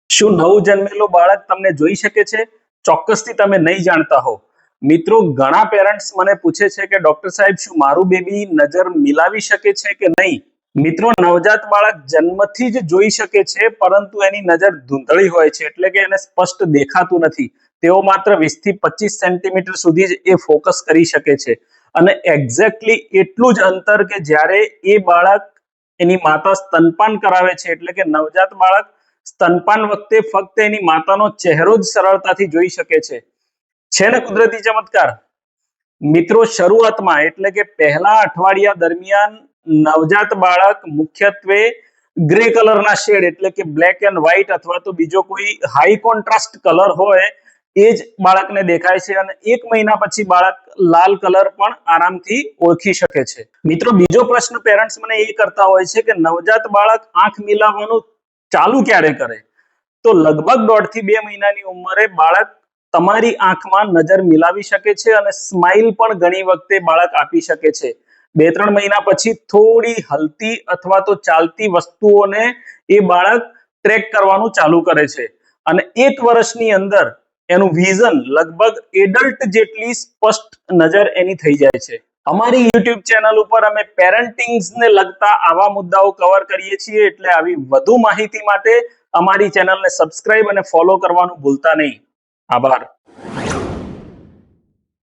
શું નવું જન્મેલું બાળક તમને જોઈ શકે છે? ચોક્કસથી તમે નહીં જાણતા હો. મિત્રો, ઘણા પેરેન્ટ્સ મને પૂછે છે કે ડોક્ટર સાહેબ, શું મારું બેબી નજર મિલાવી શકે છે કે નહીં? મિત્રો, નવજાત બાળક જન્મથી જ જોઈ શકે છે, પરંતુ એની નજર ધૂંધળી હોય છે, એટલે કે એને સ્પષ્ટ દેખાતું નથી. તેઓ માત્ર 20 થી 25 સેન્ટીમીટર સુધી જ એ ફોકસ કરી શકે છે, અને એક્ઝેક્ટલી એટલું જ અંતર કે જ્યારે એ બાળક એની માતા સ્તનપાન કરાવે છે, એટલે કે નવજાત બાળક સ્તનપાન વખતે ફક્ત એની માતાનો ચહેરો જ સરળતાથી જોઈ શકે છે ને કુદરતી ચમત્કાર? મિત્રો, શરૂઆતમાં એટલે કે પહેલા અઠવાડિયા દરમિયાન નવજાત બાળક મુખ્યત્વે ગ્રે કલરના શેડ એટલે કે બ્લેક એન્ડ વ્હાઇટ અથવા તો બીજો કોઈ હાઈ કોન્ટ્રાસ્ટ કલર હોય એ જ બાળકને દેખાય છે, અને 1 મહિના પછી બાળક લાલ કલર પણ આરામથી ઓળખી શકે છે. મિત્રો, બીજો પ્રશ્ન પેરેન્ટ્સ મને એ કરતા હોય છે કે નવજાત બાળક આંખ મિલાવવાનું ચાલુ ક્યારે કરે? તો લગભગ 1.5 થી 2 મહિનાની ઉંમરે બાળક તમારી આંખમાં નજર મિલાવી શકે છે, અને સ્માઇલ પણ ઘણી વખતે બાળક આપી શકે છે. 2-3 મહિના પછી થોડી હલતી અથવા તો ચાલતી વસ્તુઓને એ બાળક ટ્રેક કરવાનું ચાલુ કરે છે, અને 1 વર્ષની અંદર એનું વિઝન લગભગ એડલ્ટ જેટલી સ્પષ્ટ નજર એની થઈ જાય છે. અમારી YouTube ચેનલ ઉપર અમે પેરેન્ટિંગ્સને લગતા આવા મુદ્દાઓ કવર કરીએ છીએ, એટલે આવી વધુ માહિતી માટે અમારી ચેનલને સબસ્ક્રાઇબ અને ફોલો કરવાનું ભૂલતા નહીં. આભાર.